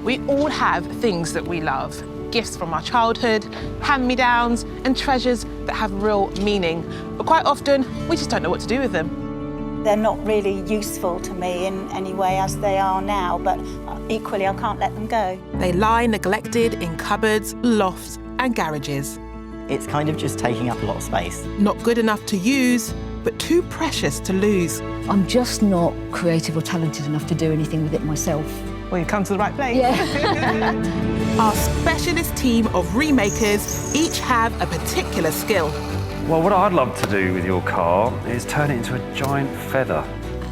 We all have things that we love, gifts from our childhood, hand-me-downs, and treasures that have real meaning. But quite often, we just don't know what to do with them. They're not really useful to me in any way as they are now, but equally I can't let them go. They lie neglected in cupboards, lofts, and garages. It's kind of just taking up a lot of space. Not good enough to use, but too precious to lose. I'm just not creative or talented enough to do anything with it myself. Well, you've come to the right place. Yeah. Our specialist team of remakers each have a particular skill. Well, what I'd love to do with your car is turn it into a giant feather.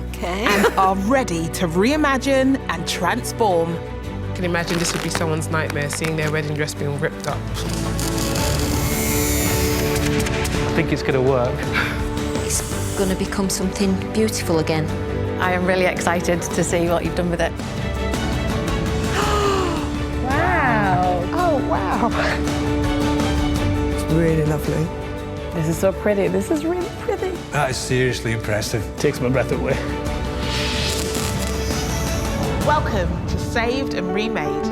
Okay. And are ready to reimagine and transform. I can imagine this would be someone's nightmare, seeing their wedding dress being ripped up. I think it's going to work. It's going to become something beautiful again. I am really excited to see what you've done with it. Wow! Oh, wow. It's really lovely. This is so pretty. This is really pretty. That is seriously impressive. Takes my breath away. Welcome to Saved and Remade.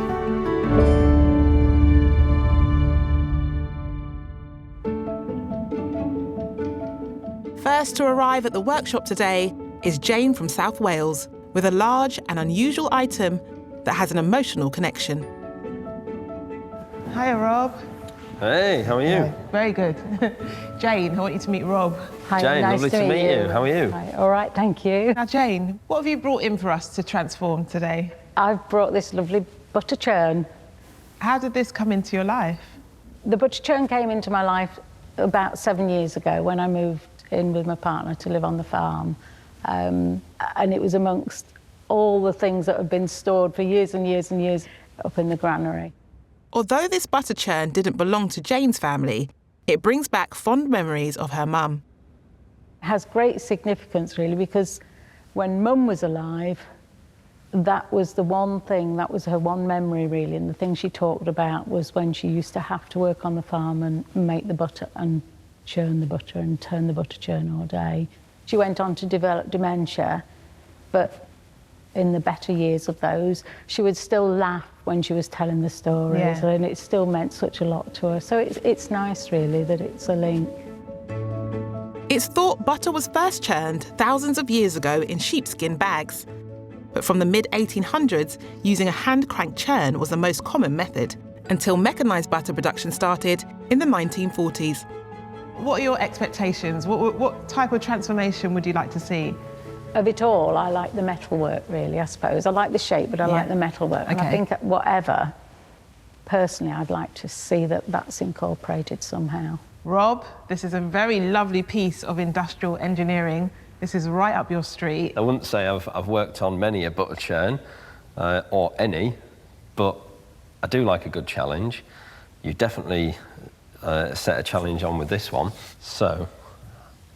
First to arrive at the workshop today is Jane from South Wales with a large and unusual item that has an emotional connection. Hiya, Rob. Hey, how are you? Yeah, very good. Jane, I want you to meet Rob. Hi, Jane, nice lovely to meet you. How are you? Hi. All right, thank you. Now, Jane, what have you brought in for us to transform today? I've brought this lovely butter churn. How did this come into your life? The butter churn came into my life about 7 years ago when I moved in with my partner to live on the farm. And it was amongst all the things that had been stored for years and years and years up in the granary. Although this butter churn didn't belong to Jane's family, it brings back fond memories of her mum. It has great significance, really, because when Mum was alive, that was the one thing, that was her one memory, really, and the thing she talked about was when she used to have to work on the farm and make the butter and churn the butter and turn the butter churn all day. She went on to develop dementia, but in the better years of those, she would still laugh when she was telling the stories, and it still meant such a lot to her. So it's nice, really, that it's a link. It's thought butter was first churned thousands of years ago in sheepskin bags. But from the mid-1800s, using a hand-crank churn was the most common method, until mechanised butter production started in the 1940s. What are your expectations? What type of transformation would you like to see? Of it all, I like the metalwork, really, I suppose. I like the shape, but I like the metalwork. Okay. And I think whatever, personally, I'd like to see that that's incorporated somehow. Rob, this is a very lovely piece of industrial engineering. This is right up your street. I wouldn't say I've worked on many a butter churn, or any, but I do like a good challenge. You definitely set a challenge on with this one. So,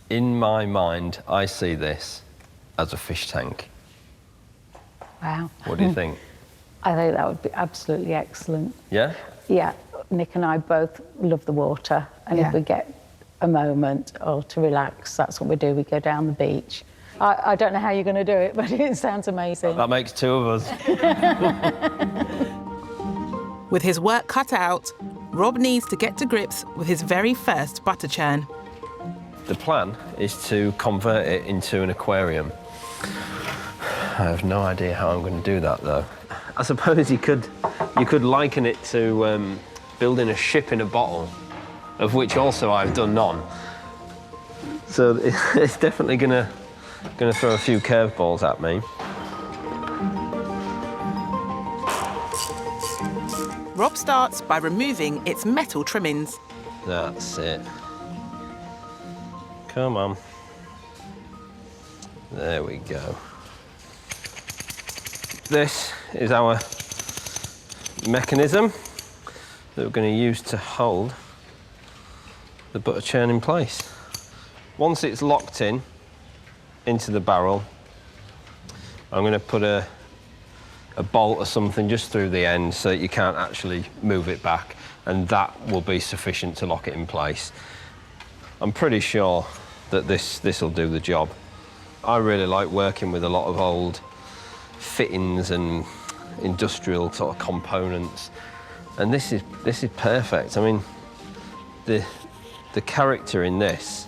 in my mind, I see this as a fish tank. Wow. What do you think? I think that would be absolutely excellent. Yeah? Yeah, Nick and I both love the water, and if we get a moment or to relax, that's what we do. We go down the beach. I don't know how you're going to do it, but it sounds amazing. That makes two of us. With his work cut out, Rob needs to get to grips with his very first butter churn. The plan is to convert it into an aquarium. I have no idea how I'm going to do that, though. I suppose you could liken it to building a ship in a bottle, of which also I've done none. So it's definitely going to throw a few curveballs at me. Rob starts by removing its metal trimmings. That's it. Come on. There we go. This is our mechanism that we're going to use to hold the butter churn in place. Once it's locked into the barrel, I'm going to put a bolt or something just through the end so that you can't actually move it back, and that will be sufficient to lock it in place. I'm pretty sure that this will do the job. I really like working with a lot of old fittings and industrial sort of components. And this is perfect. I mean, the character in this,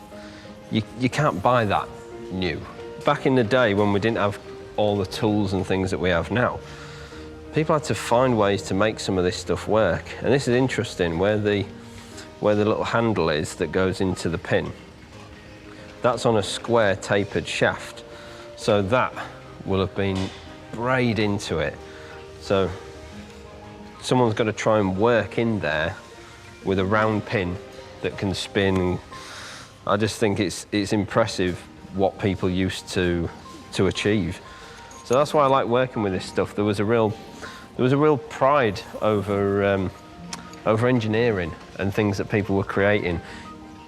you can't buy that new. Back in the day when we didn't have all the tools and things that we have now, people had to find ways to make some of this stuff work. And this is interesting, where the little handle is that goes into the pin. That's on a square tapered shaft. So that will have been braid into it. So someone's got to try and work in there with a round pin that can spin. I just think it's impressive what people used to achieve. So that's why I like working with this stuff. There was a real pride over engineering and things that people were creating.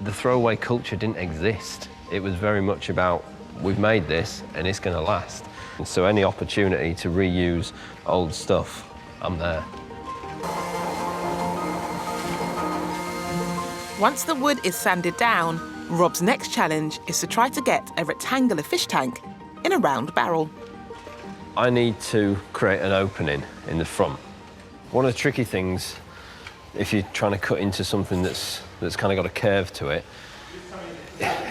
The throwaway culture didn't exist. It was very much about, we've made this and it's going to last. And so any opportunity to reuse old stuff, I'm there. Once the wood is sanded down, Rob's next challenge is to try to get a rectangular fish tank in a round barrel. I need to create an opening in the front. One of the tricky things, if you're trying to cut into something that's kind of got a curve to it,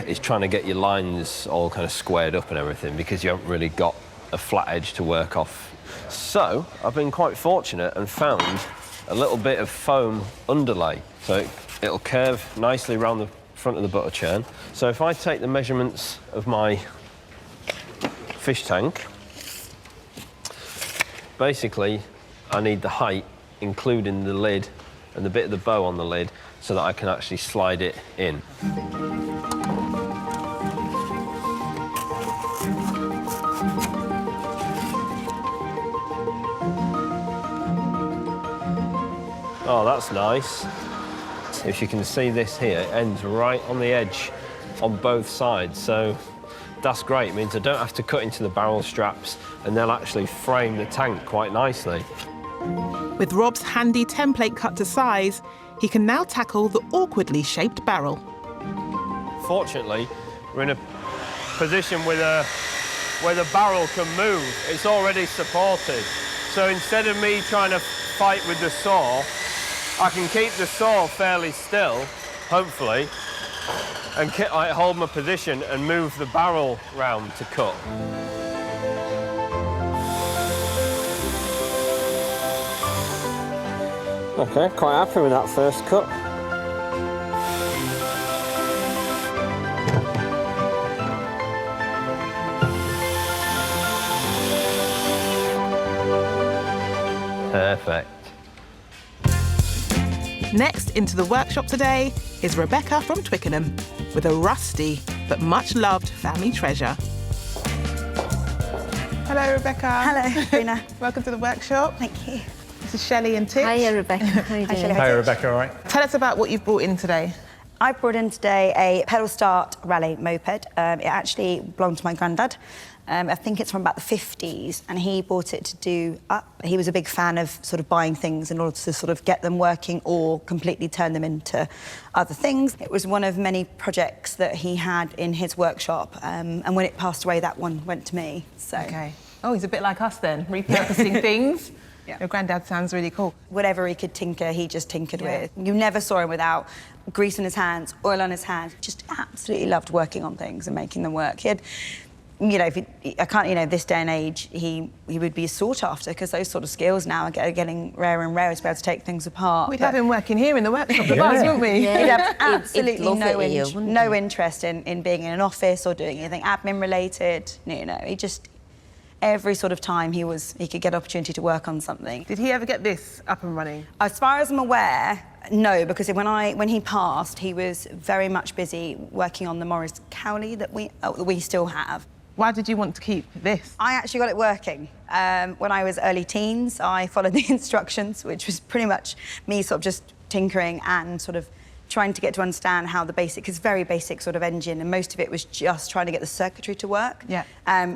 is trying to get your lines all kind of squared up and everything, because you haven't really got a flat edge to work off. So I've been quite fortunate and found a little bit of foam underlay. So it'll curve nicely around the front of the butter churn. So if I take the measurements of my fish tank, basically I need the height, including the lid and the bit of the bow on the lid, so that I can actually slide it in. Oh, that's nice. If you can see this here, it ends right on the edge on both sides, so that's great. It means I don't have to cut into the barrel straps, and they'll actually frame the tank quite nicely. With Rob's handy template cut to size, he can now tackle the awkwardly shaped barrel. Fortunately, we're in a position where the barrel can move. It's already supported. So instead of me trying to fight with the saw, I can keep the saw fairly still, hopefully, and hold my position and move the barrel round to cut. Okay, quite happy with that first cut. Perfect. Next into the workshop today is Rebecca from Twickenham with a rusty but much loved family treasure. Hello, Rebecca. Hello, Rena. Welcome to the workshop. Thank you. This is Shelley and Titch. Hiya, Rebecca. How you doing? Hi, Rebecca, all right? Tell us about what you've brought in today. I brought in today a pedal start rally moped. It actually belonged to my granddad. I think it's from about the 50s, and he bought it to do up. He was a big fan of sort of buying things in order to sort of get them working or completely turn them into other things. It was one of many projects that he had in his workshop, and when it passed away, that one went to me. So. Okay. Oh, he's a bit like us then, repurposing things. Yeah. Your granddad sounds really cool. Whatever he could tinker, he just tinkered with. You never saw him without grease on his hands, oil on his hands. Just absolutely loved working on things and making them work. He had, you know, this day and age, he would be sought after, because those sort of skills now are getting rarer and rarer to be able to take things apart. We'd have him working here in the workshop with us, wouldn't we? He'd have absolutely no interest in being in an office or doing anything admin related. You know, he just, every sort of time he could get opportunity to work on something. Did he ever get this up and running? As far as I'm aware, no, because when he passed, he was very much busy working on the Morris Cowley that we still have. Why did you want to keep this? I actually got it working. When I was early teens, I followed the instructions, which was pretty much me sort of just tinkering and sort of trying to get to understand how the basic, it's very basic sort of engine, and most of it was just trying to get the circuitry to work. Yeah.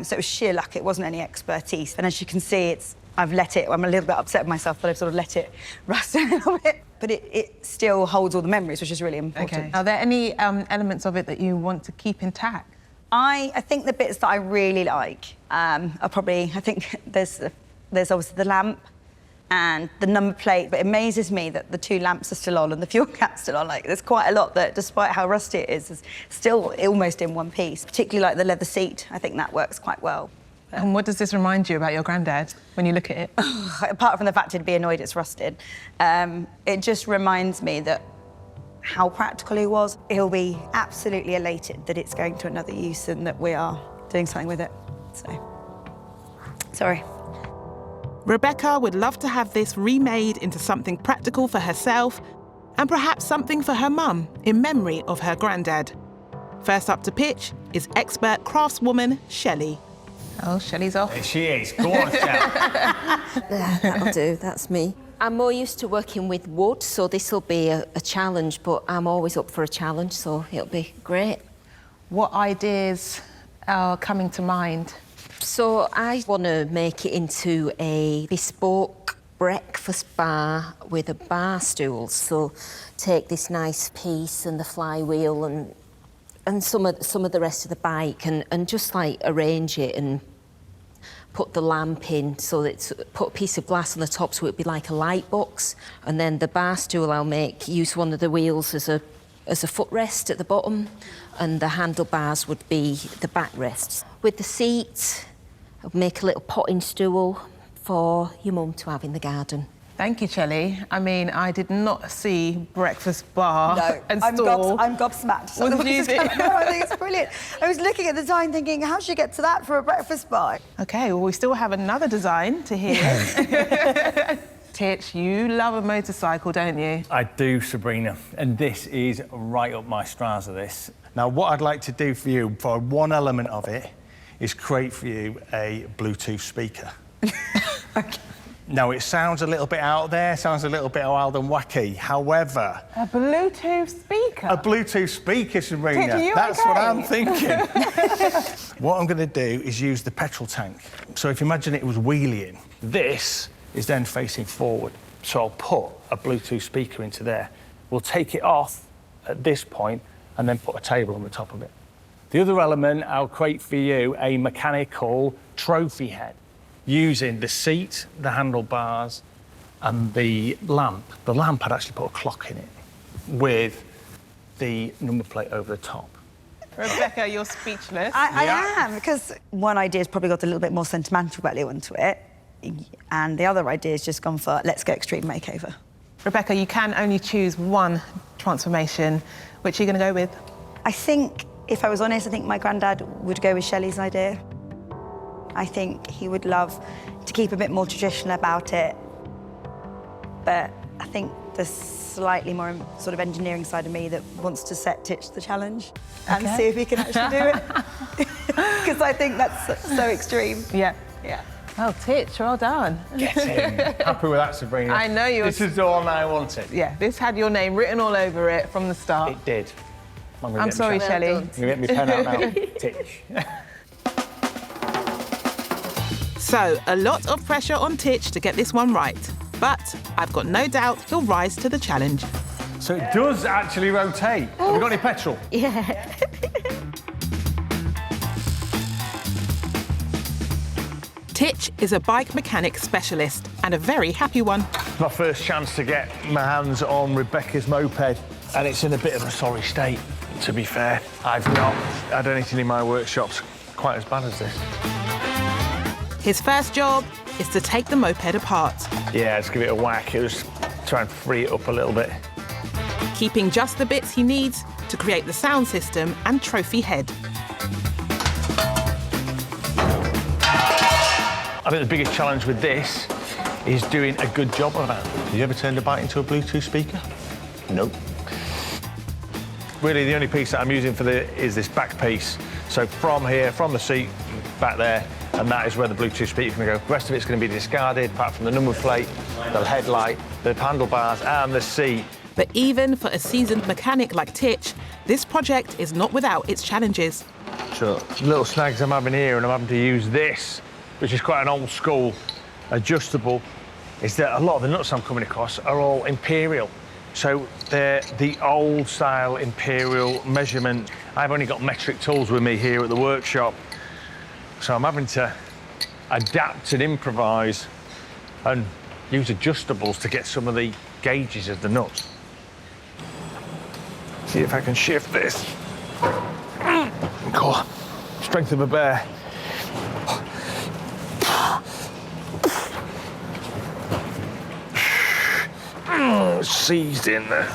So it was sheer luck, it wasn't any expertise. And as you can see, I'm a little bit upset with myself, but I've sort of let it rust a little bit. But it still holds all the memories, which is really important. Okay. Are there any elements of it that you want to keep intact? I think the bits that I really like are probably, I think there's There's obviously the lamp and the number plate, but it amazes me that the 2 lamps are still on and the fuel cap's still on. Like, there's quite a lot that, despite how rusty it is still almost in one piece, particularly like the leather seat. I think that works quite well. And what does this remind you about your granddad when you look at it? Apart from the fact he'd be annoyed it's rusted, it just reminds me that how practical he was. He'll be absolutely elated that it's going to another use and that we are doing something with it. So, sorry. Rebecca would love to have this remade into something practical for herself and perhaps something for her mum in memory of her granddad. First up to pitch is expert craftswoman Shelley. Oh, Shelley's off. There she is. Go on, Shell. That'll do, that's me. I'm more used to working with wood, so this will be a challenge, but I'm always up for a challenge, so it'll be great. What ideas are coming to mind? So I want to make it into a bespoke breakfast bar with a bar stool. So take this nice piece and the flywheel and some of the rest of the bike and just like arrange it and put the lamp in, so that put a piece of glass on the top so it'd be like a light box, and then the bar stool I'll use one of the wheels as a footrest at the bottom, and the handlebars would be the backrests. With the seat, I'll make a little potting stool for your mum to have in the garden. Thank you, Shelley. I mean, I did not see breakfast bar and stall. I'm gobsmacked. What did you think? No, I think it's brilliant. I was looking at the design thinking, how should you get to that for a breakfast bar? OK, well, we still have another design to hear. Titch, you love a motorcycle, don't you? I do, Sabrina, and this is right up my strata, this. Now, what I'd like to do for you, for one element of it, is create for you a Bluetooth speaker. Okay. Now, it sounds a little bit out there, sounds a little bit wild and wacky. However... A Bluetooth speaker? A Bluetooth speaker, Sabrina. Titch, are you That's okay? what I'm thinking. What I'm going to do is use the petrol tank. So if you imagine it was wheeling, this is then facing forward. So I'll put a Bluetooth speaker into there. We'll take it off at this point and then put a table on the top of it. The other element, I'll create for you a mechanical trophy head, using the seat, the handlebars, and the lamp. The lamp, I'd actually put a clock in it with the number plate over the top. Rebecca, you're speechless. I am, because one idea's probably got a little bit more sentimental value into it, and the other idea's just gone for, let's go Extreme Makeover. Rebecca, you can only choose one transformation. Which are you going to go with? I think, if I was honest, I think my granddad would go with Shelley's idea. I think he would love to keep a bit more traditional about it, but I think the slightly more sort of engineering side of me that wants to set Titch the challenge and see if he can actually do it. Because I think that's so extreme. Yeah. Yeah. Oh, Titch, well done. Get in. Happy with that, Sabrina. I know you were... This is the one I wanted. Yeah, this had your name written all over it from the start. It did. I'm sorry, Shelley. I'm going to get my pen out now. Titch. So, a lot of pressure on Titch to get this one right. But I've got no doubt he'll rise to the challenge. So it does actually rotate. Have we got any petrol? Yeah. Titch is a bike mechanic specialist and a very happy one. My first chance to get my hands on Rebecca's moped, and it's in a bit of a sorry state, to be fair. I've not had anything in my workshops quite as bad as this. His first job is to take the moped apart. Yeah, let's give it a whack. Just try and free it up a little bit. Keeping just the bits he needs to create the sound system and trophy head. I think the biggest challenge with this is doing a good job of that. Have you ever turned a bike into a Bluetooth speaker? Nope. Really, the only piece that I'm using for is this back piece. So from here, from the seat, back there, and that is where the Bluetooth speaker is going to go. The rest of it's going to be discarded, apart from the number plate, the headlight, the handlebars, and the seat. But even for a seasoned mechanic like Titch, this project is not without its challenges. So, little snags I'm having here, and I'm having to use this, which is quite an old school adjustable, is that a lot of the nuts I'm coming across are all imperial. So they're the old style imperial measurement. I've only got metric tools with me here at the workshop. So I'm having to adapt and improvise and use adjustables to get some of the gauges of the nuts. See if I can shift this. Cool. Strength of a bear. Seized in there.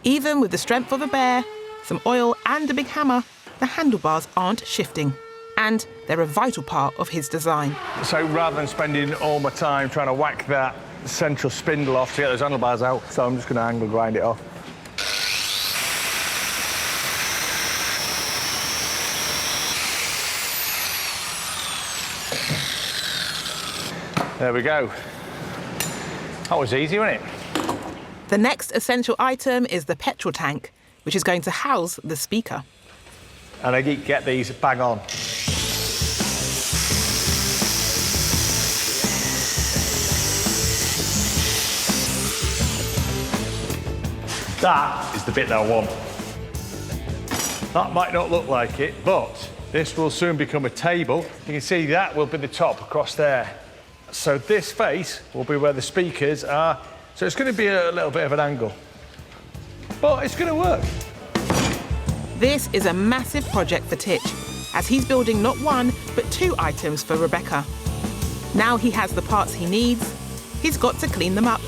Even with the strength of a bear, some oil and a big hammer, the handlebars aren't shifting. And they're a vital part of his design. So rather than spending all my time trying to whack that central spindle off to get those handlebars out, so I'm just going to angle grind it off. There we go. That was easy, wasn't it? The next essential item is the petrol tank, which is going to house the speaker. And I get these bang on. That is the bit that I want. That might not look like it, but this will soon become a table. You can see that will be the top across there. So this face will be where the speakers are. So it's going to be a little bit of an angle, but it's going to work. This is a massive project for Titch, as he's building not one, but 2 items for Rebecca. Now he has the parts he needs, he's got to clean them up.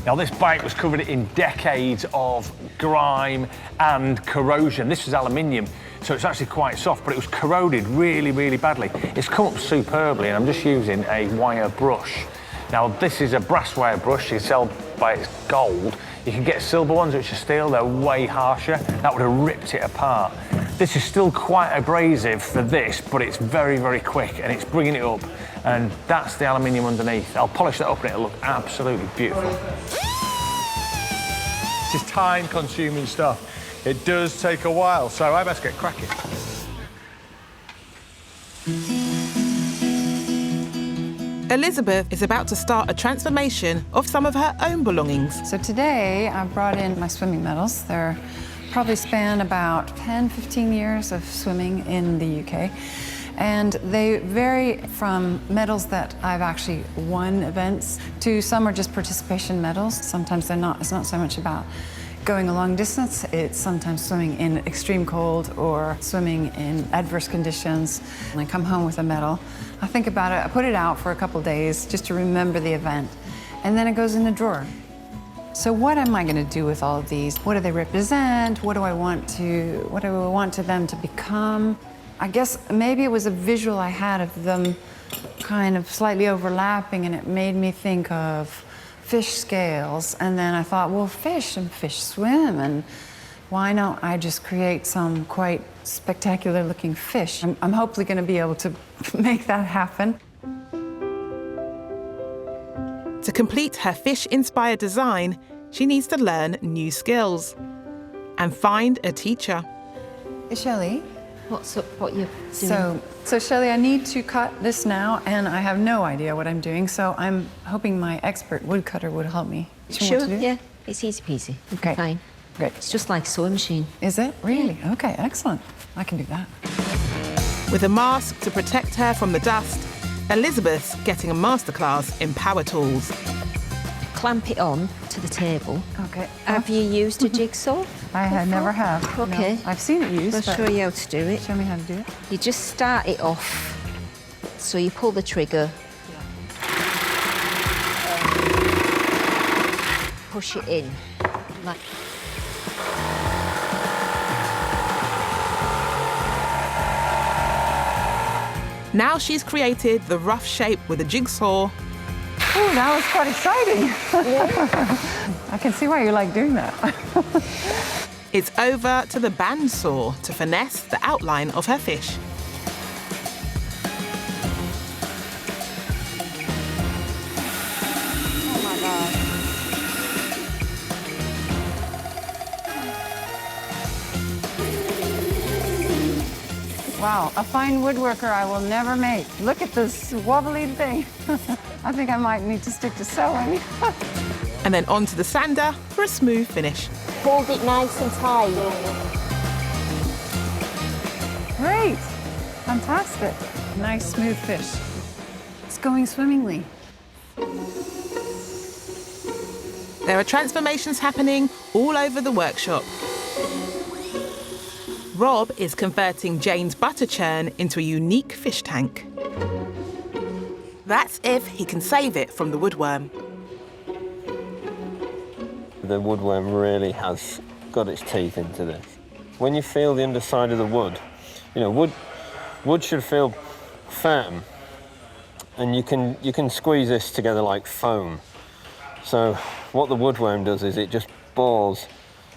Now this bike was covered in decades of grime and corrosion. This was aluminium, so it's actually quite soft, but it was corroded really, really badly. It's come up superbly, and I'm just using a wire brush. Now this is a brass wire brush, you sell by its gold. You can get silver ones which are steel, they're way harsher. That would have ripped it apart. This is still quite abrasive for this, but it's very, very quick, and it's bringing it up. And that's the aluminium underneath. I'll polish that up and it'll look absolutely beautiful. This is time-consuming stuff. It does take a while, so I best get cracking. Elizabeth is about to start a transformation of some of her own belongings. So today I brought in my swimming medals. They're probably span about 10, 15 years of swimming in the UK. And they vary from medals that I've actually won events to some are just participation medals. Sometimes they're not, it's not so much about going a long distance, it's sometimes swimming in extreme cold or swimming in adverse conditions. And I come home with a medal. I think about it, I put it out for a couple days just to remember the event. And then it goes in a drawer. So what am I going to do with all of these? What do they represent? What do I want to them to become? I guess maybe it was a visual I had of them kind of slightly overlapping, and it made me think of fish scales. And then I thought, well, fish swim, and why don't I just create some quite spectacular looking fish? I'm hopefully going to be able to make that happen. To complete her fish-inspired design, she needs to learn new skills and find a teacher. Hey, Shelley. What's up, what you're doing? So Shelley, I need to cut this now, and I have no idea what I'm doing, so I'm hoping my expert woodcutter would help me. Sure, yeah, it's easy peasy. Okay. Fine. Great. It's just like a sewing machine. Is it? Really? Yeah. Okay, excellent. I can do that. With a mask to protect her from the dust, Elizabeth's getting a masterclass in power tools. Clamp it on to the table. Okay. Have you used a jigsaw? I never have. Okay. No. I've seen it used. I'll show you how to do it. Show me how to do it. You just start it off. So you pull the trigger. Push it in. Like. Now she's created the rough shape with a jigsaw. Oh, that was quite exciting. I can see why you like doing that. It's over to the bandsaw to finesse the outline of her fish. Oh my God. Wow, a fine woodworker I will never make. Look at this wobbly thing. I think I might need to stick to sewing. And then onto the sander for a smooth finish. Hold it nice and tight. great. Fantastic. Nice, smooth fish. It's going swimmingly. There are transformations happening all over the workshop. Rob is converting Jane's butter churn into a unique fish tank. That's if he can save it from the woodworm. The woodworm really has got its teeth into this. When you feel the underside of the wood, you know, wood should feel firm, and you can squeeze this together like foam. So what the woodworm does is it just bores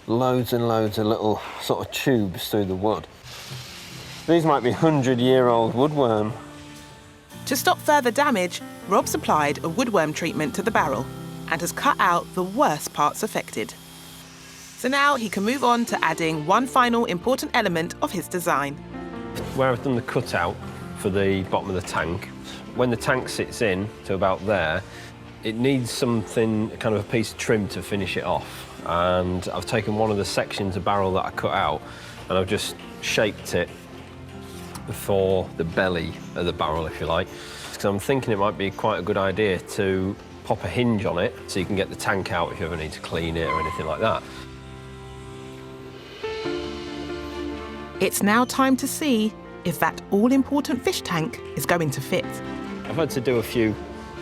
loads and loads of little sort of tubes through the wood. These might be 100-year-old woodworm. To stop further damage, Rob's applied a woodworm treatment to the barrel and has cut out the worst parts affected. So now he can move on to adding one final important element of his design. Where I've done the cutout for the bottom of the tank, when the tank sits in to about there, it needs something, kind of a piece of trim to finish it off. And I've taken one of the sections of barrel that I cut out and I've just shaped it for the belly of the barrel, if you like. Because I'm thinking it might be quite a good idea to pop a hinge on it so you can get the tank out if you ever need to clean it or anything like that. It's now time to see if that all-important fish tank is going to fit. I've had to do a few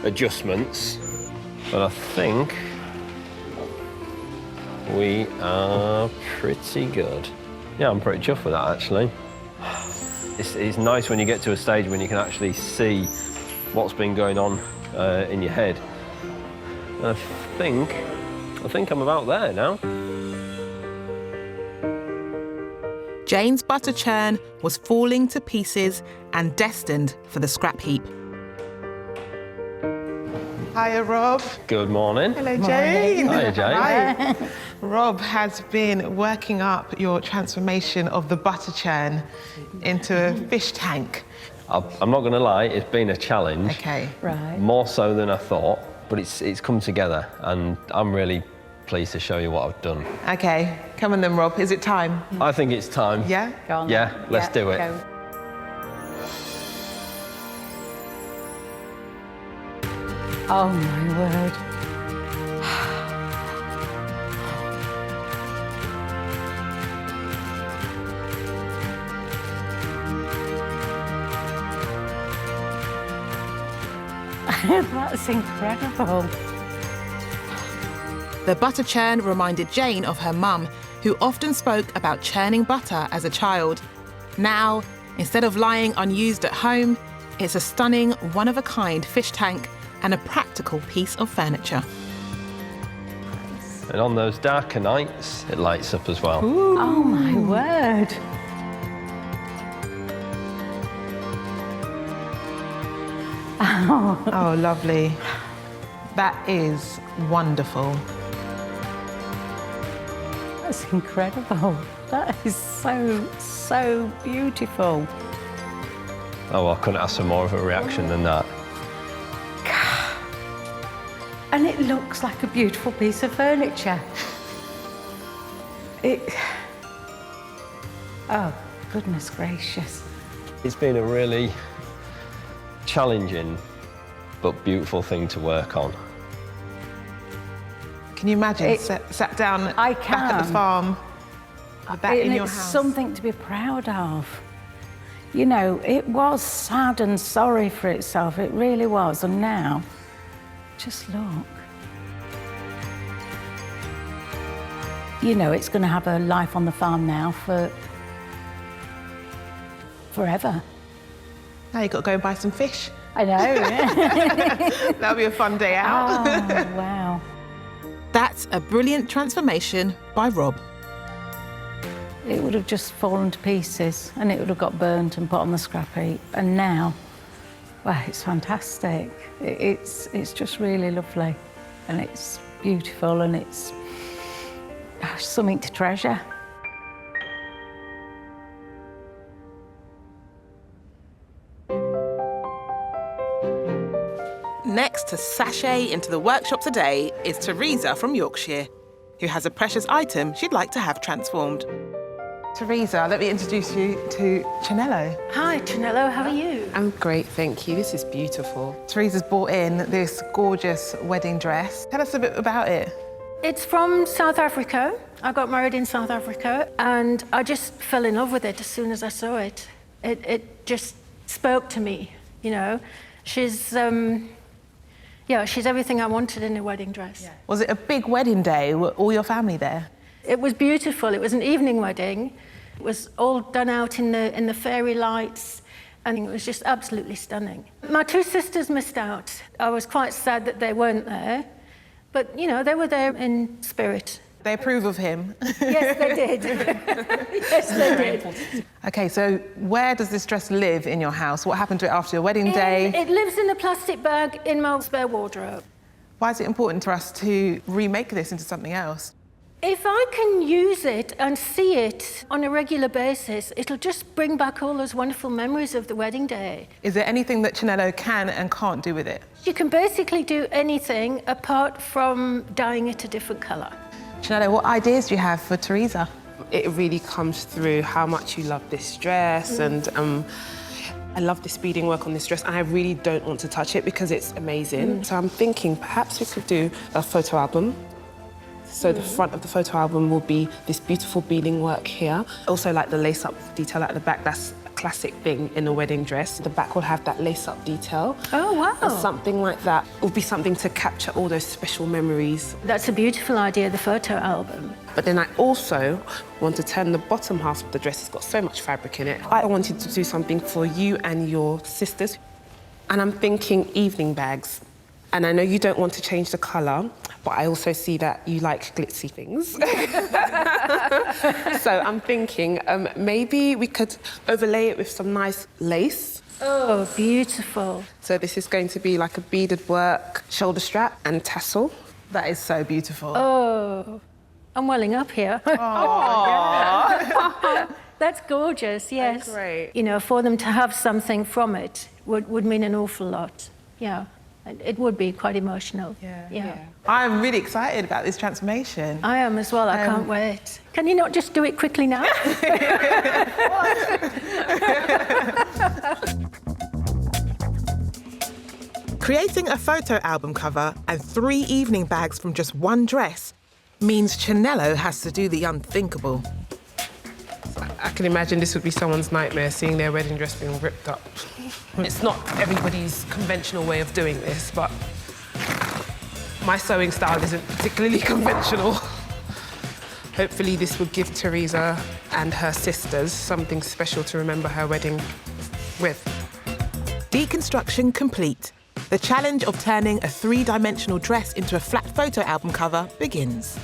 adjustments, but I think we are pretty good. Yeah, I'm pretty chuffed with that, actually. It's nice when you get to a stage when you can actually see what's been going on in your head. And I think I'm about there now. Jane's butter churn was falling to pieces and destined for the scrap heap. Hiya, Rob. Good morning. Hello, Jane. Hiya, Jane. Hi. Rob has been working up your transformation of the butter churn into a fish tank. I'm not going to lie, it's been a challenge. Okay. Right. More so than I thought, but it's come together, and I'm really pleased to show you what I've done. Okay, come on then, Rob. Is it time? I think it's time. Yeah? Go on. Yeah, let's do it. Go. Oh my word. That's incredible. The butter churn reminded Jane of her mum, who often spoke about churning butter as a child. Now, instead of lying unused at home, it's a stunning, one-of-a-kind fish tank and a practical piece of furniture. And on those darker nights, it lights up as well. Ooh. Oh my word. Oh, lovely. That is wonderful. That's incredible. That is so beautiful. Oh, well, I couldn't ask for more of a reaction than that. And it looks like a beautiful piece of furniture. Oh, goodness gracious. It's been a really challenging but beautiful thing to work on. Can you imagine sat down back at the farm with that in your house? It's something to be proud of. You know, it was sad and sorry for itself, it really was, and now, just look. You know, it's going to have a life on the farm now for forever. Now you've got to go and buy some fish. I know. That'll be a fun day out. Oh, wow. That's a brilliant transformation by Rob. It would have just fallen to pieces and it would have got burnt and put on the scrap heap. And now, well, it's fantastic. It's just really lovely and it's beautiful and it's something to treasure. Next to sashay into the workshop today is Theresa from Yorkshire, who has a precious item she'd like to have transformed. Theresa, let me introduce you to Chinello. Hi, Chinello, how are you? I'm great, thank you. This is beautiful. Theresa's brought in this gorgeous wedding dress. Tell us a bit about it. It's from South Africa. I got married in South Africa and I just fell in love with it as soon as I saw it. It just spoke to me, you know. She's everything I wanted in a wedding dress. Yeah. Was it a big wedding day? Were all your family there? It was beautiful. It was an evening wedding. It was all done out in the fairy lights, and it was just absolutely stunning. My two sisters missed out. I was quite sad that they weren't there, but, you know, they were there in spirit. They approve of him? Yes, they did. Yes, they did. OK, so where does this dress live in your house? What happened to it after your wedding day? It lives in a plastic bag in my spare wardrobe. Why is it important for us to remake this into something else? If I can use it and see it on a regular basis, it'll just bring back all those wonderful memories of the wedding day. Is there anything that Chinello can and can't do with it? You can basically do anything apart from dyeing it a different colour. Chinello, what ideas do you have for Theresa? It really comes through how much you love this dress and I love this beading work on this dress and I really don't want to touch it because it's amazing. So I'm thinking perhaps we could do a photo album. So the front of the photo album will be this beautiful beading work here. Also like the lace-up detail at the back, that's a classic thing in a wedding dress. The back will have that lace-up detail. Oh, wow. And something like that will be something to capture all those special memories. That's a beautiful idea, the photo album. But then I also want to turn the bottom half of the dress, it's got so much fabric in it. I wanted to do something for you and your sisters. And I'm thinking evening bags. And I know you don't want to change the colour, but I also see that you like glitzy things. So I'm thinking maybe we could overlay it with some nice lace. Oh, beautiful. So this is going to be like a beaded work, shoulder strap and tassel. That is so beautiful. Oh, I'm welling up here. That's gorgeous, yes. Oh, great. You know, for them to have something from it would mean an awful lot, yeah. It would be quite emotional. Yeah. I'm really excited about this transformation. I am as well, I can't wait. Can you not just do it quickly now? Creating a photo album cover and 3 evening bags from just one dress means Chinello has to do the unthinkable. I can imagine this would be someone's nightmare, seeing their wedding dress being ripped up. It's not everybody's conventional way of doing this, but my sewing style isn't particularly conventional. Hopefully this would give Theresa and her sisters something special to remember her wedding with. Deconstruction complete. The challenge of turning a 3-dimensional dress into a flat photo album cover begins.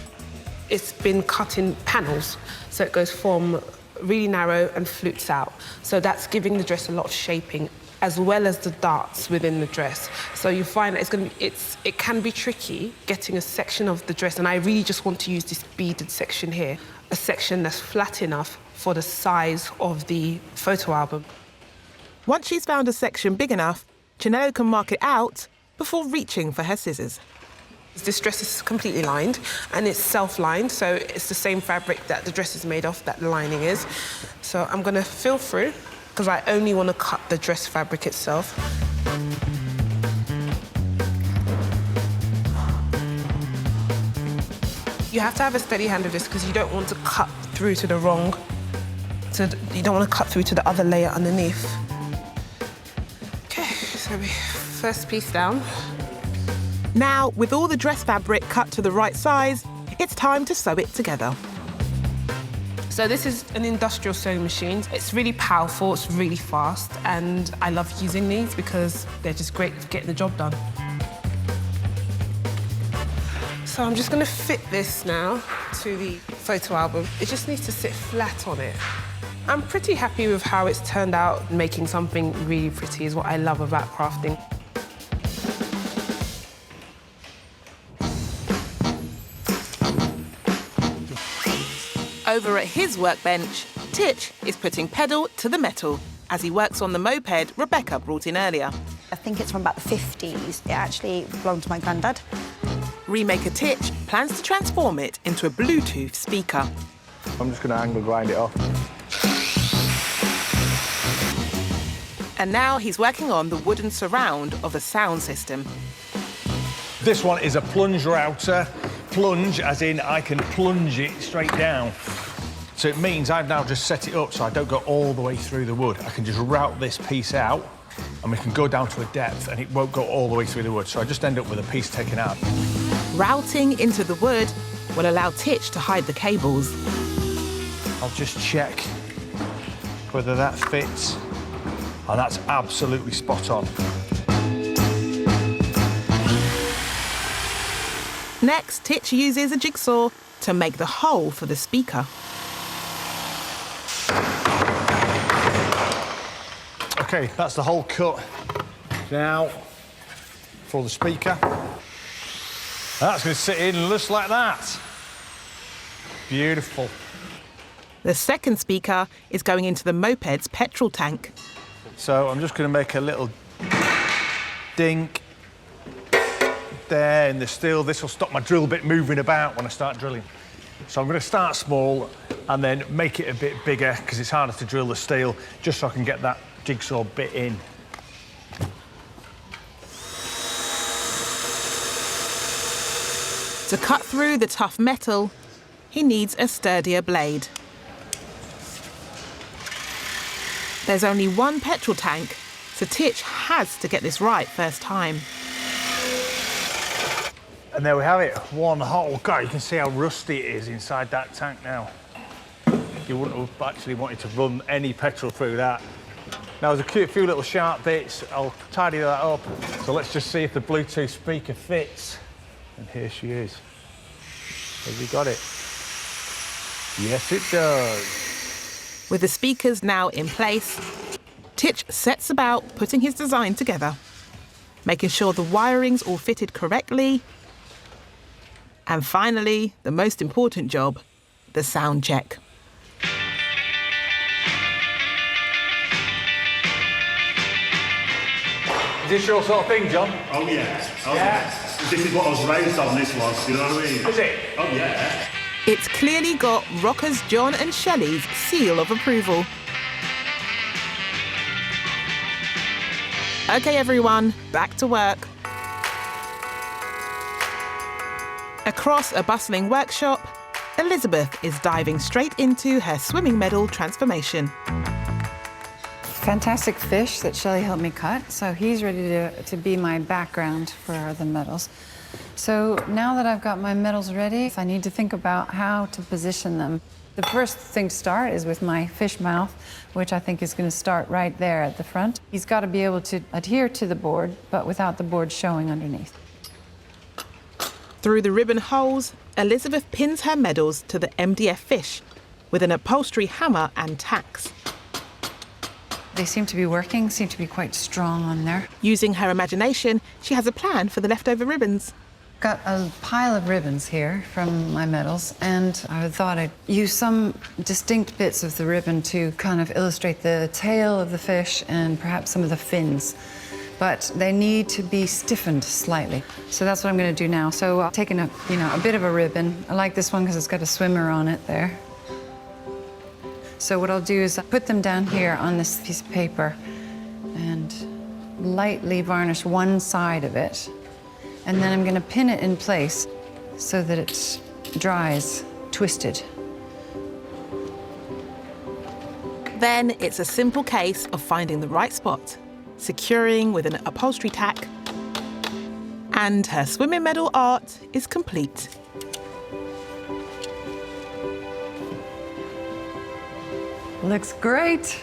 It's been cut in panels, so it goes from really narrow and flutes out. So that's giving the dress a lot of shaping, as well as the darts within the dress. So you find that it can be tricky getting a section of the dress, and I really just want to use this beaded section here, a section that's flat enough for the size of the photo album. Once she's found a section big enough, Chinello can mark it out before reaching for her scissors. This dress is completely lined, and it's self-lined, so it's the same fabric that the dress is made of, that the lining is. So I'm going to fill through, because I only want to cut the dress fabric itself. You have to have a steady hand with this, because you don't want to cut through to the wrong... you don't want to cut through to the other layer underneath. OK, so first piece down. Now, with all the dress fabric cut to the right size, it's time to sew it together. So this is an industrial sewing machine. It's really powerful, it's really fast, and I love using these because they're just great for getting the job done. So I'm just going to fit this now to the photo album. It just needs to sit flat on it. I'm pretty happy with how it's turned out. Making something really pretty is what I love about crafting. Over at his workbench, Titch is putting pedal to the metal as he works on the moped Rebecca brought in earlier. I think it's from about the 50s. It actually belonged to my granddad. Remaker Titch plans to transform it into a Bluetooth speaker. I'm just going to angle grind it off. And now he's working on the wooden surround of the sound system. This one is a plunge router. Plunge, as in I can plunge it straight down. So it means I've now just set it up so I don't go all the way through the wood. I can just route this piece out and we can go down to a depth and it won't go all the way through the wood. So I just end up with a piece taken out. Routing into the wood will allow Titch to hide the cables. I'll just check whether that fits. And that's absolutely spot on. Next, Titch uses a jigsaw to make the hole for the speaker. Okay, that's the hole cut. Now, for the speaker. That's going to sit in just like that. Beautiful. The second speaker is going into the Moped's petrol tank. So I'm just going to make a little dink there in the steel. This will stop my drill bit moving about when I start drilling. So I'm going to start small and then make it a bit bigger because it's harder to drill the steel, just so I can get that jigsaw bit in. To cut through the tough metal, he needs a sturdier blade. There's only one petrol tank, so Titch has to get this right first time. And there we have it, one hole. God, you can see how rusty it is inside that tank now. You wouldn't have actually wanted to run any petrol through that. Now, there's a few little sharp bits. I'll tidy that up. So let's just see if the Bluetooth speaker fits. And here she is. Have you got it? Yes, it does. With the speakers now in place, Titch sets about putting his design together, making sure the wiring's all fitted correctly. And finally, the most important job, the sound check. Is this your sort of thing, John? Oh, yeah. Oh, yeah. This is what I was raised on, this was, you know what I mean? Is it? Oh, yeah. It's clearly got rockers John and Shelley's seal of approval. OK, everyone, back to work. Across a bustling workshop, Elizabeth is diving straight into her swimming medal transformation. Fantastic fish that Shelley helped me cut, so he's ready to be my background for the medals. So now that I've got my medals ready, I need to think about how to position them. The first thing to start is with my fish mouth, which I think is going to start right there at the front. He's got to be able to adhere to the board, but without the board showing underneath. Through the ribbon holes, Elizabeth pins her medals to the MDF fish with an upholstery hammer and tacks. They seem to be working, seem to be quite strong on there. Using her imagination, she has a plan for the leftover ribbons. Got a pile of ribbons here from my medals, and I thought I'd use some distinct bits of the ribbon to kind of illustrate the tail of the fish and perhaps some of the fins. But they need to be stiffened slightly. So that's what I'm going to do now. So I've taken a bit of a ribbon. I like this one because it's got a swimmer on it there. So what I'll do is put them down here on this piece of paper and lightly varnish one side of it. And then I'm going to pin it in place so that it dries twisted. Then it's a simple case of finding the right spot, securing with an upholstery tack, and her swimming medal art is complete. Looks great.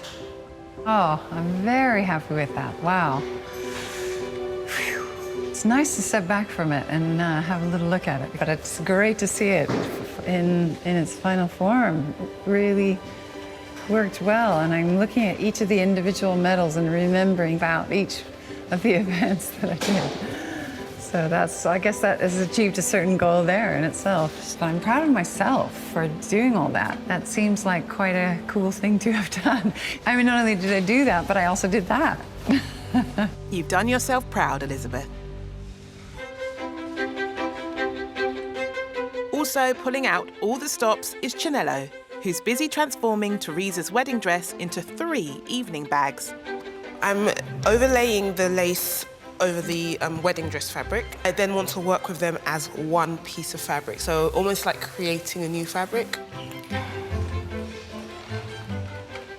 Oh, I'm very happy with that. Wow. Whew. It's nice to step back from it and have a little look at it, but it's great to see it in its final form. It really worked well, and I'm looking at each of the individual medals and remembering about each of the events that I did. So I guess that has achieved a certain goal there in itself. But I'm proud of myself for doing all that. That seems like quite a cool thing to have done. I mean, not only did I do that, but I also did that. You've done yourself proud, Elizabeth. Also pulling out all the stops is Chinello, who's busy transforming Theresa's wedding dress into 3 evening bags. I'm overlaying the lace over the wedding dress fabric. I then want to work with them as one piece of fabric, so almost like creating a new fabric.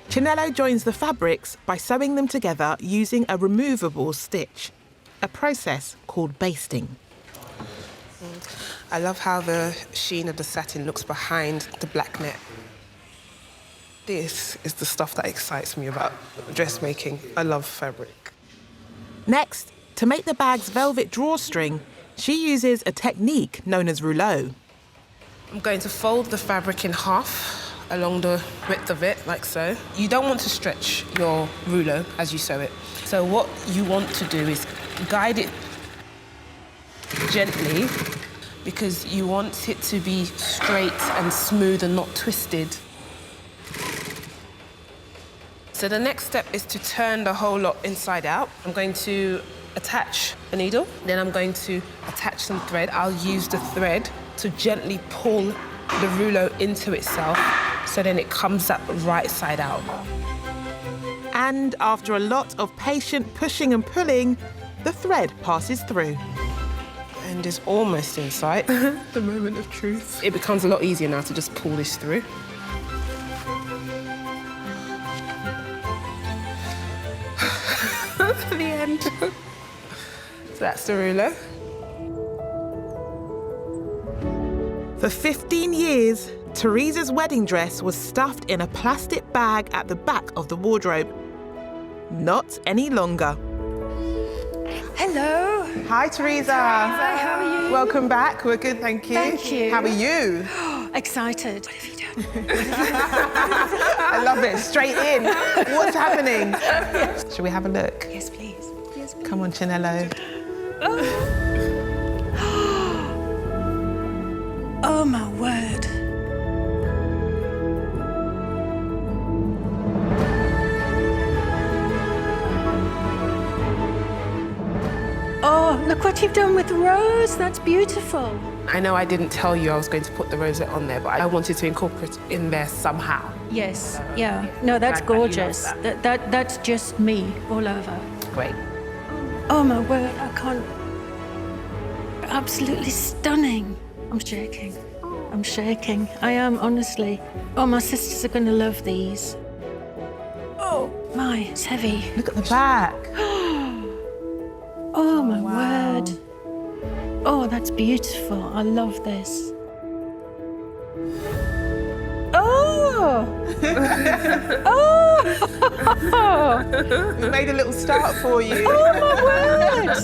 Chinello joins the fabrics by sewing them together using a removable stitch, a process called basting. I love how the sheen of the satin looks behind the black net. This is the stuff that excites me about dressmaking. I love fabric. Next, to make the bag's velvet drawstring, she uses a technique known as rouleau. I'm going to fold the fabric in half along the width of it, like so. You don't want to stretch your rouleau as you sew it. So what you want to do is guide it gently, because you want it to be straight and smooth and not twisted. So the next step is to turn the whole lot inside out. I'm going to attach a needle, then I'm going to attach some thread. I'll use the thread to gently pull the rouleau into itself, so then it comes up right side out. And after a lot of patient pushing and pulling, the thread passes through. And it's almost in sight, the moment of truth. It becomes a lot easier now to just pull this through. The end. So that's the rouleau. For 15 years, Theresa's wedding dress was stuffed in a plastic bag at the back of the wardrobe. Not any longer. Hello. Hi, Theresa. Hi, how are you? Welcome back. We're good, thank you. Thank you. How are you? Excited. What have you done? I love it. Straight in. What's happening? Shall we have a look? Yes, please. Yes, please. Come on, Chinello. Oh, my word. Oh, look what you've done with the rose. That's beautiful. I know I didn't tell you I was going to put the rosette on there, but I wanted to incorporate it in there somehow. Yes, yeah. No, that's gorgeous. That's just me all over. Great. Oh, my word, I can't... Absolutely stunning. I'm shaking. I'm shaking. I am, honestly. Oh, my sisters are going to love these. Oh, my, it's heavy. Look at the back. Oh, my word. Oh, that's beautiful. I love this. Oh! Oh! We made a little start for you. Oh, my word!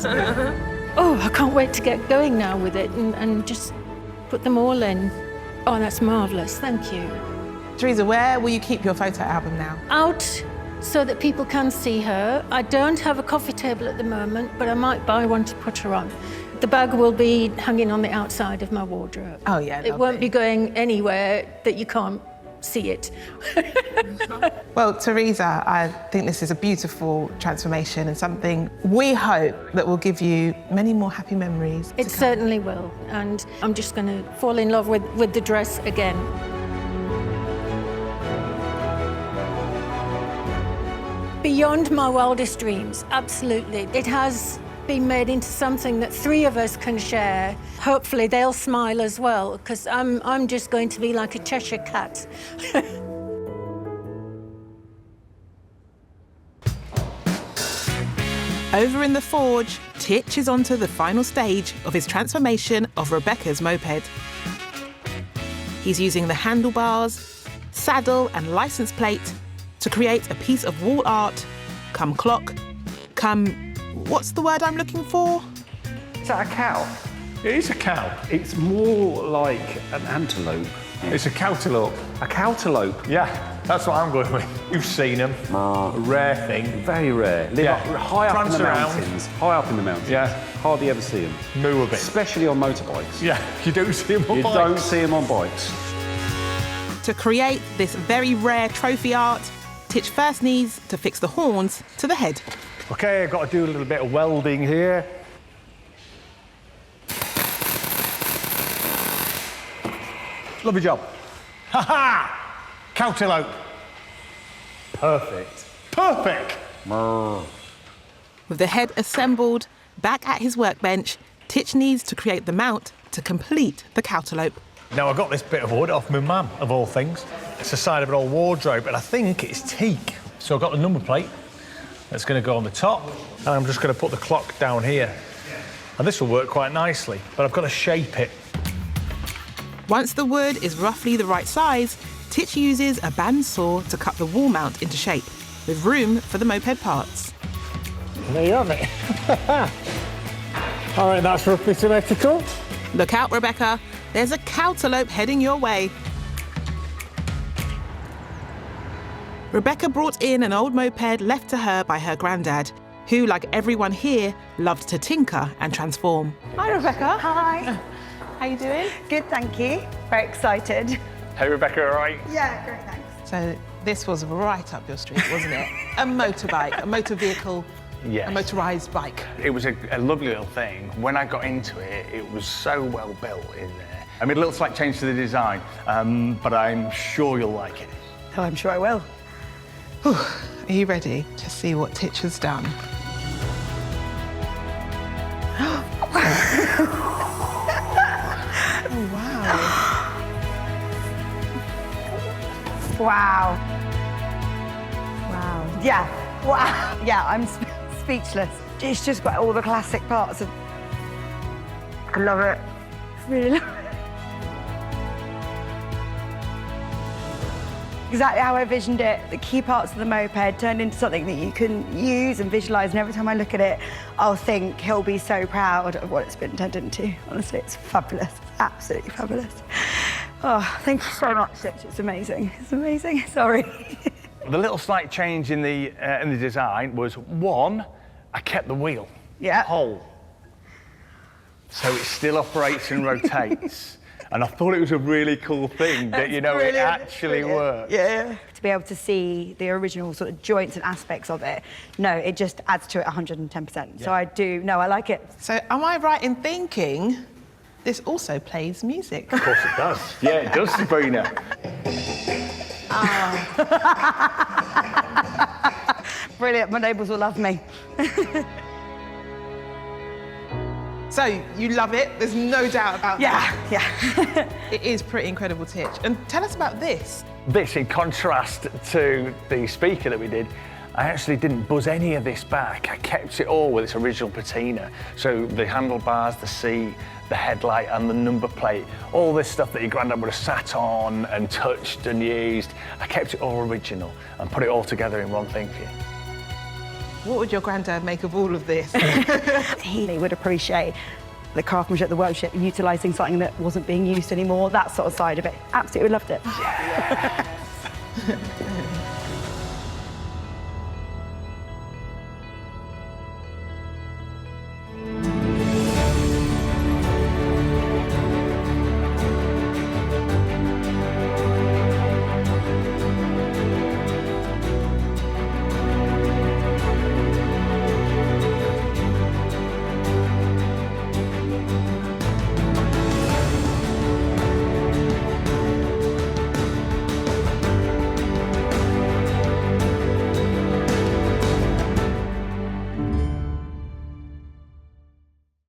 Oh, I can't wait to get going now with it and just put them all in. Oh, that's marvellous. Thank you. Theresa, where will you keep your photo album now? Out so that people can see her. I don't have a coffee table at the moment, but I might buy one to put her on. The bag will be hanging on the outside of my wardrobe. Oh, yeah, It won't be going anywhere that you can't see it. Well, Theresa, I think this is a beautiful transformation and something we hope that will give you many more happy memories. It certainly will, and I'm just going to fall in love with the dress again. Beyond my wildest dreams, absolutely. It has been made into something that three of us can share. Hopefully they'll smile as well, because I'm just going to be like a Cheshire cat. Over in the forge, Titch is onto the final stage of his transformation of Rebecca's moped. He's using the handlebars, saddle and license plate to create a piece of wall art, come clock, come... what's the word I'm looking for? Is that a cow? It is a cow. It's more like an antelope. It's a cowtelope. A cowtelope? Yeah, that's what I'm going with. You've seen them. A rare thing. Very rare. Live up, high up in the mountains. High up in the mountains. Yeah. Hardly ever see them. Moo a bit. Especially on motorbikes. Yeah, you don't see them on bikes. You don't see them on bikes. To create this very rare trophy art, Titch first needs to fix the horns to the head. OK, I've got to do a little bit of welding here. Lovely job. Ha-ha! Cowtelope. Perfect. Perfect! With the head assembled, back at his workbench, Titch needs to create the mount to complete the cowtalope. Now, I got this bit of wood off my mum, of all things. It's the side of an old wardrobe, and I think it's teak. So I've got the number plate that's going to go on the top, and I'm just going to put the clock down here. And this will work quite nicely, but I've got to shape it. Once the wood is roughly the right size, Titch uses a bandsaw to cut the wall mount into shape, with room for the moped parts. There you have it. All right, that's roughly symmetrical. Look out, Rebecca. There's a cowtalope heading your way. Rebecca brought in an old moped left to her by her granddad, who, like everyone here, loved to tinker and transform. Hi, Rebecca. Hi. How you doing? Good, thank you. Very excited. Hey, Rebecca, all right? Yeah, great, thanks. So this was right up your street, wasn't it? A motorbike, a motor vehicle, Yes. a motorised bike. It was a lovely little thing. When I got into it, it was so well built in there. I made a little slight change to the design, but I'm sure you'll like it. Oh, I'm sure I will. Are you ready to see what Titch has done? Oh, wow. Wow. Wow. Yeah. Wow. Yeah, I'm speechless. It's just got all the classic parts of... I love it. Really love it. Exactly how I envisioned it. The key parts of the moped turned into something that you can use and visualise, and every time I look at it, I'll think he'll be so proud of what it's been turned into. Honestly, it's fabulous. Absolutely fabulous. Oh, thank you so much, Titch. It's amazing. It's amazing. Sorry. The little slight change in the design was, one, I kept the wheel whole. So it still operates and rotates. And I thought it was a really cool thing that, you know, it actually works. Yeah. To be able to see the original sort of joints and aspects of it, no, it just adds to it 110%. Yeah. So I like it. So am I right in thinking this also plays music? Of course it does. Yeah, it does, Sabrina. Brilliant, my neighbours will love me. So, you love it, there's no doubt about that. Yeah. It is pretty incredible, Titch. And tell us about this. This, in contrast to the speaker that we did, I actually didn't buzz any of this back. I kept it all with its original patina. So the handlebars, the seat, the headlight and the number plate, all this stuff that your granddad would have sat on and touched and used, I kept it all original and put it all together in one thing for you. What would your granddad make of all of this? He would appreciate the craftsmanship, the workmanship, utilising something that wasn't being used anymore, that sort of side of it. Absolutely loved it. Yeah.